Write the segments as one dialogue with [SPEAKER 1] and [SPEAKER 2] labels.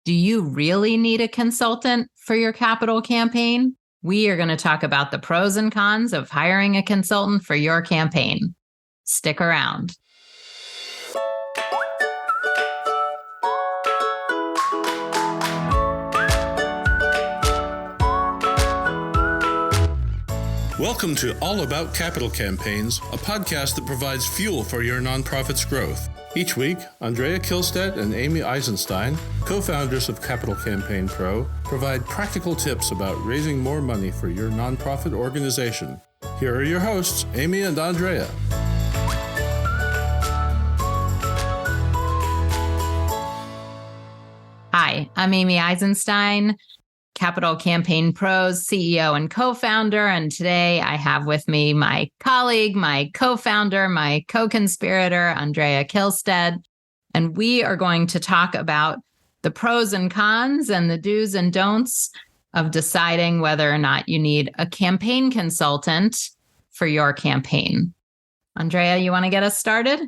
[SPEAKER 1] Do you really need a consultant for your capital campaign? We are going to talk about the pros and cons of hiring a consultant for your campaign. Stick around.
[SPEAKER 2] Welcome to All About Capital Campaigns, a podcast that provides fuel for your nonprofit's growth. Each week, Andrea Kihlstedt and Amy Eisenstein, co-founders of Capital Campaign Pro, provide practical tips about raising more money for your nonprofit organization. Here are your hosts, Amy and Andrea.
[SPEAKER 1] Hi, I'm Amy Eisenstein, Capital Campaign Pro's CEO and co-founder. And today I have with me my colleague, my co-founder, my co-conspirator, Andrea Kihlstedt. And we are going to talk about the pros and cons and the do's and don'ts of deciding whether or not you need a campaign consultant for your campaign. Andrea, you want to get us started?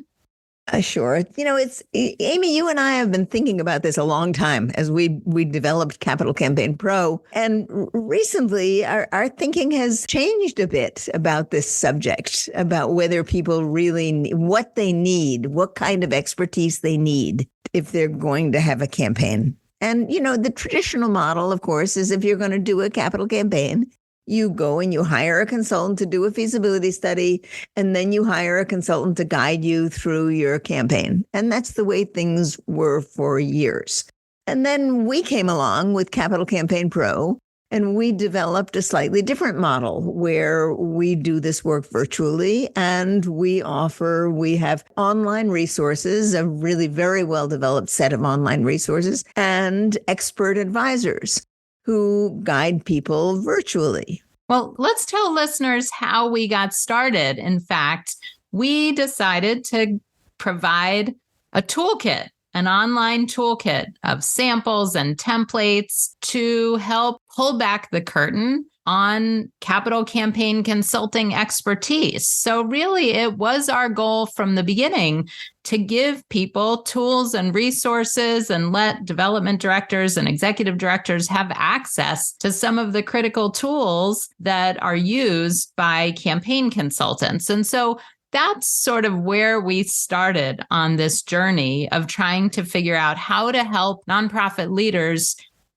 [SPEAKER 3] Sure. It's Amy, you and I have been thinking about this a long time as we developed Capital Campaign Pro. And recently, our thinking has changed a bit about this subject, about whether people really what they need, what kind of expertise they need if they're going to have a campaign. And, the traditional model, of course, is if you're going to do a capital campaign, you go and you hire a consultant to do a feasibility study, and then you hire a consultant to guide you through your campaign. And that's the way things were for years. And then we came along with Capital Campaign Pro, and we developed a slightly different model where we do this work virtually, and we have online resources, a really very well-developed set of online resources, and expert advisors who guide people virtually.
[SPEAKER 1] Well, let's tell listeners how we got started. In fact, we decided to provide a toolkit, an online toolkit of samples and templates to help pull back the curtain on capital campaign consulting expertise. So really, it was our goal from the beginning to give people tools and resources and let development directors and executive directors have access to some of the critical tools that are used by campaign consultants. And so that's sort of where we started on this journey of trying to figure out how to help nonprofit leaders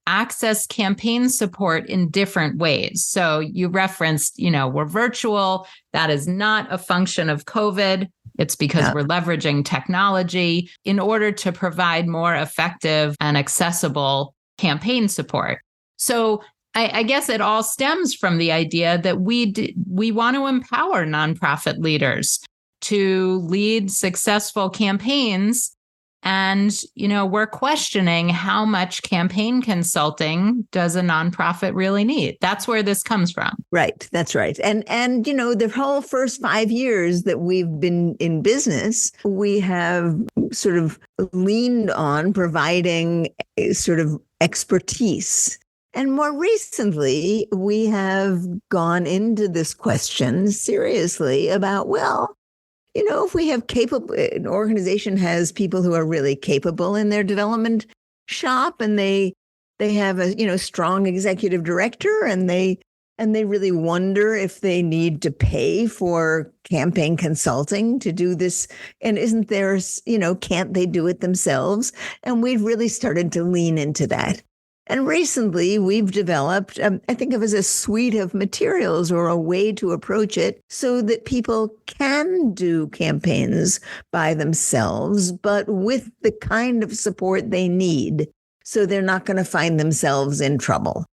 [SPEAKER 1] access campaign support in different ways. So you referenced, we're virtual. That is not a function of COVID. It's because we're leveraging technology in order to provide more effective and accessible campaign support. So I guess it all stems from the idea that we want to empower nonprofit leaders to lead successful campaigns. And, we're questioning how much campaign consulting does a nonprofit really need? That's where this comes from.
[SPEAKER 3] Right. That's right. And the whole first 5 years that we've been in business, we have sort of leaned on providing a sort of expertise. And more recently, we have gone into this question seriously about, if we have an organization has people who are really capable in their development shop, and they have a strong executive director, and they really wonder if they need to pay for campaign consulting to do this, and isn't there can't they do it themselves? And we've really started to lean into that. And recently, we've developed, I think of it as a suite of materials or a way to approach it so that people can do campaigns by themselves, but with the kind of support they need, so they're not going to find themselves in trouble.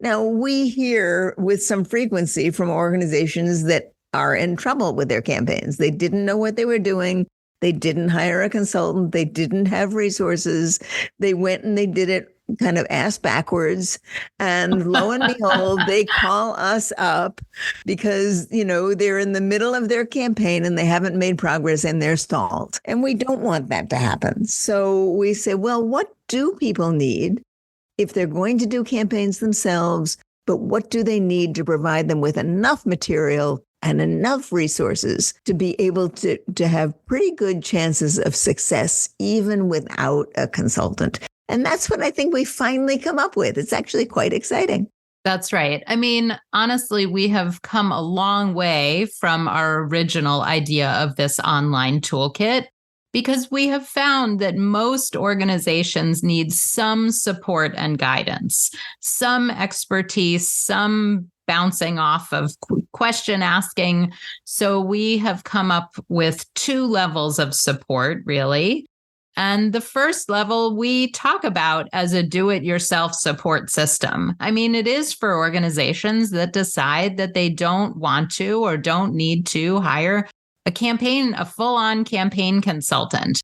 [SPEAKER 3] Now, we hear with some frequency from organizations that are in trouble with their campaigns. They didn't know what they were doing. They didn't hire a consultant. They didn't have resources. They went and they did it kind of ass backwards. And lo and behold, they call us up because, they're in the middle of their campaign and they haven't made progress and they're stalled. And we don't want that to happen. So we say, well, what do people need if they're going to do campaigns themselves? But what do they need to provide them with enough material and enough resources to be able to have pretty good chances of success, even without a consultant? And that's what I think we finally come up with. It's actually quite exciting.
[SPEAKER 1] That's right. I mean, honestly, we have come a long way from our original idea of this online toolkit because we have found that most organizations need some support and guidance, some expertise, some bouncing off of question asking. So we have come up with 2 levels of support, really. And the first level we talk about as a do-it-yourself support system. I mean, it is for organizations that decide that they don't want to or don't need to hire a full-on campaign consultant.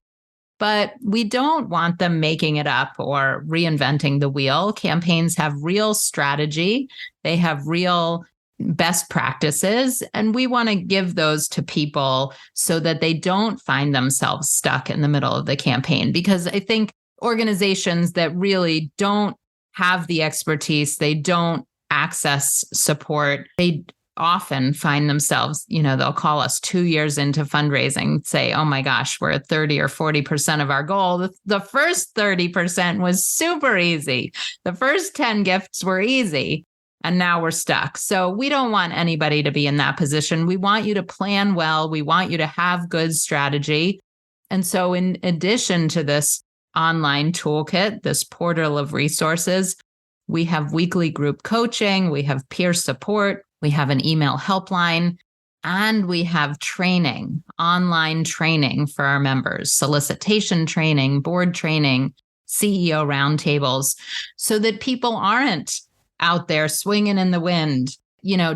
[SPEAKER 1] But we don't want them making it up or reinventing the wheel. Campaigns have real strategy. They have real best practices, and we want to give those to people so that they don't find themselves stuck in the middle of the campaign. Because I think organizations that really don't have the expertise, they don't access support, they often find themselves, they'll call us 2 years into fundraising, say, oh my gosh, we're at 30 or 40% of our goal. The first 30% was super easy. The first 10 gifts were easy. And now we're stuck. So we don't want anybody to be in that position. We want you to plan well. We want you to have good strategy. And so in addition to this online toolkit, this portal of resources, we have weekly group coaching, we have peer support, we have an email helpline, and we have training, online training for our members, solicitation training, board training, CEO roundtables, so that people aren't out there swinging in the wind,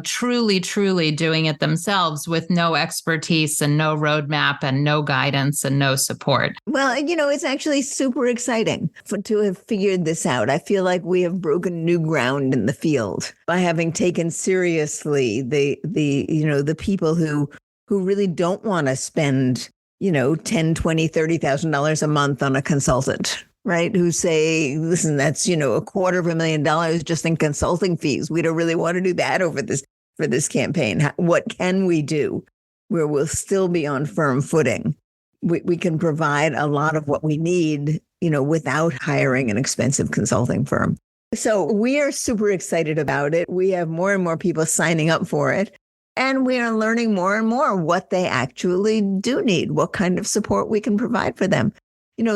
[SPEAKER 1] truly doing it themselves with no expertise and no roadmap and no guidance and no support.
[SPEAKER 3] Well, it's actually super exciting to have figured this out. I feel like we have broken new ground in the field by having taken seriously the people who really don't want to spend, $10,000, $20,000, $30,000 a month on a consultant. Right? Who say, listen, that's, $250,000 just in consulting fees. We don't really want to do that for this campaign. What can we do where we'll still be on firm footing? We can provide a lot of what we need, without hiring an expensive consulting firm. So we are super excited about it. We have more and more people signing up for it. And we are learning more and more what they actually do need, what kind of support we can provide for them.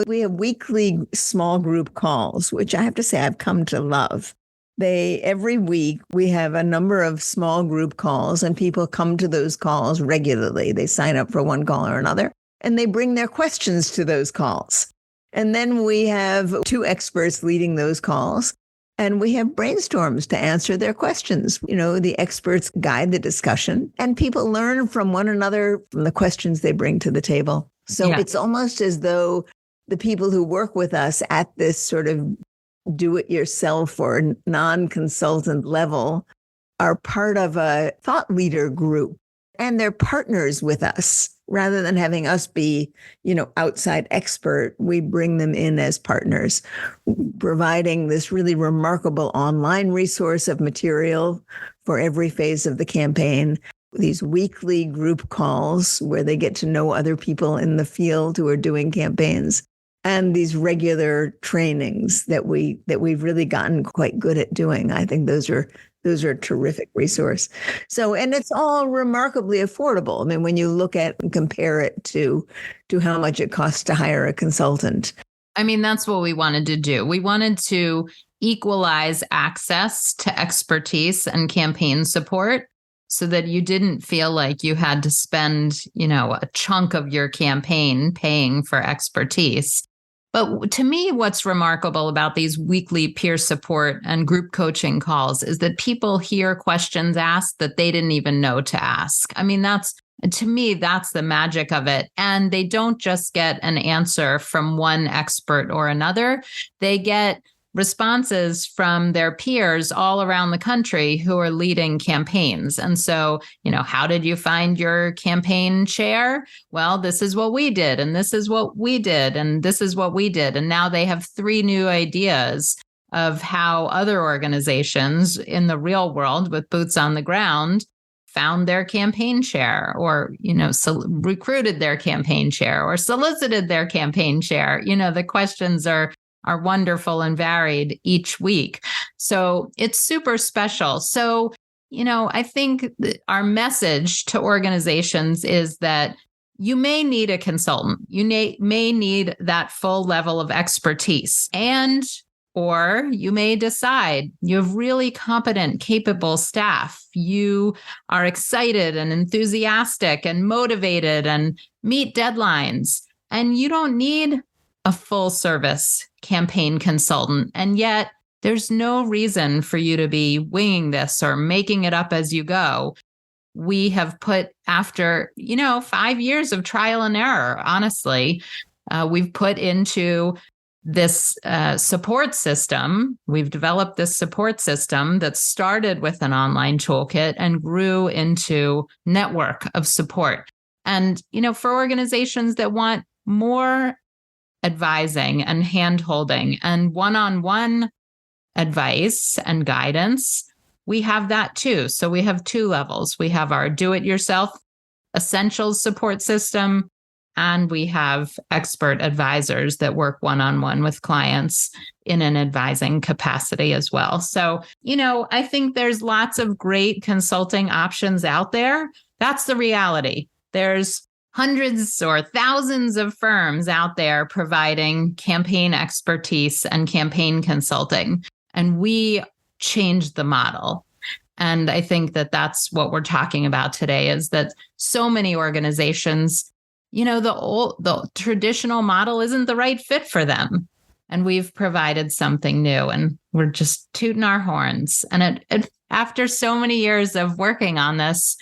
[SPEAKER 3] We have weekly small group calls, which I have to say I've come to love. Every week we have a number of small group calls and people come to those calls regularly. They sign up for one call or another and they bring their questions to those calls. And then we have 2 experts leading those calls and we have brainstorms to answer their questions. The experts guide the discussion and people learn from one another from the questions they bring to the table. So It's almost as though the people who work with us at this sort of do-it-yourself or non-consultant level are part of a thought leader group, and they're partners with us. Rather than having us be, outside expert, we bring them in as partners, providing this really remarkable online resource of material for every phase of the campaign. These weekly group calls where they get to know other people in the field who are doing campaigns. And these regular trainings that we've really gotten quite good at doing. I think those are a terrific resource. So, and it's all remarkably affordable. I mean, when you look at and compare it to how much it costs to hire a consultant.
[SPEAKER 1] I mean, that's what we wanted to do. We wanted to equalize access to expertise and campaign support so that you didn't feel like you had to spend, a chunk of your campaign paying for expertise. But to me, what's remarkable about these weekly peer support and group coaching calls is that people hear questions asked that they didn't even know to ask. I mean, to me, that's the magic of it. And they don't just get an answer from one expert or another. They get responses from their peers all around the country who are leading campaigns. And so, how did you find your campaign chair? Well, this is what we did, and this is what we did, and this is what we did. And now they have 3 new ideas of how other organizations in the real world with boots on the ground found their campaign chair or, recruited their campaign chair or solicited their campaign chair. The questions are are wonderful and varied each week. So it's super special. So, I think our message to organizations is that you may need a consultant. You may need that full level of expertise, or you may decide you have really competent, capable staff. You are excited and enthusiastic and motivated and meet deadlines, and you don't need a full service campaign consultant. And yet there's no reason for you to be winging this or making it up as you go. We have put, after, 5 years of trial and error, honestly, we've put into this support system. We've developed this support system that started with an online toolkit and grew into network of support. And, for organizations that want more advising and hand-holding and one-on-one advice and guidance, we have that too. So we have 2 levels. We have our do-it-yourself essentials support system, and we have expert advisors that work one-on-one with clients in an advising capacity as well. So, I think there's lots of great consulting options out there. That's the reality. There's hundreds or thousands of firms out there providing campaign expertise and campaign consulting. And we changed the model. And I think that that's what we're talking about today, is that so many organizations, the traditional model isn't the right fit for them. And we've provided something new, and we're just tooting our horns. And after so many years of working on this,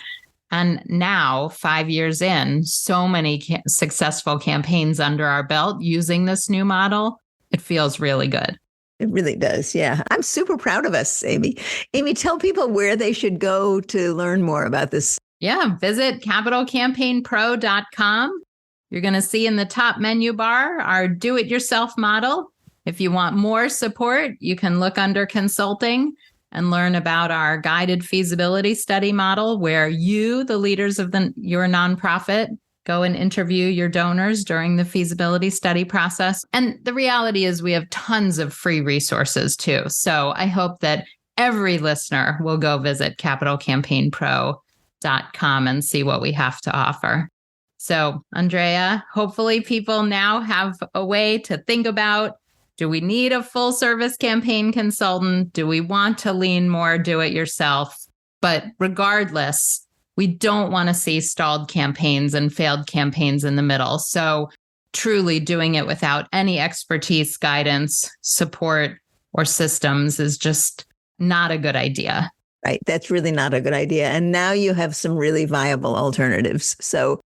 [SPEAKER 1] and now 5 years in, so many successful campaigns under our belt using this new model, it feels really good.
[SPEAKER 3] It really does. Yeah. I'm super proud of us, Amy. Amy, tell people where they should go to learn more about this.
[SPEAKER 1] Yeah. Visit capitalcampaignpro.com. You're going to see in the top menu bar our do-it-yourself model. If you want more support, you can look under consulting and learn about our guided feasibility study model, where you, the leaders of your nonprofit, go and interview your donors during the feasibility study process. And the reality is we have tons of free resources too. So I hope that every listener will go visit capitalcampaignpro.com and see what we have to offer. So, Andrea, hopefully people now have a way to think about, do we need a full service campaign consultant? Do we want to lean more do it yourself? But regardless, we don't want to see stalled campaigns and failed campaigns in the middle. So truly doing it without any expertise, guidance, support, or systems is just not a good idea.
[SPEAKER 3] Right. That's really not a good idea. And now you have some really viable alternatives. So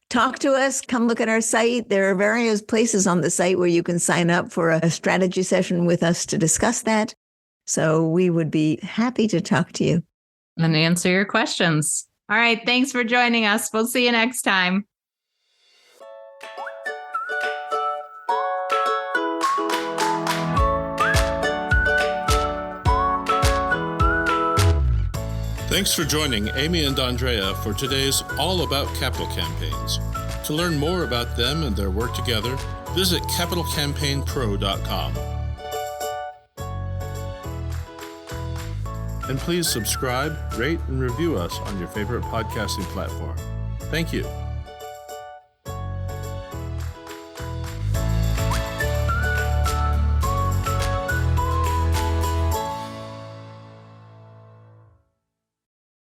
[SPEAKER 3] talk to us, come look at our site. There are various places on the site where you can sign up for a strategy session with us to discuss that. So we would be happy to talk to you
[SPEAKER 1] and answer your questions. All right. Thanks for joining us. We'll see you next time.
[SPEAKER 2] Thanks for joining Amy and Andrea for today's All About Capital Campaigns. To learn more about them and their work together, visit capitalcampaignpro.com. And please subscribe, rate, and review us on your favorite podcasting platform. Thank you.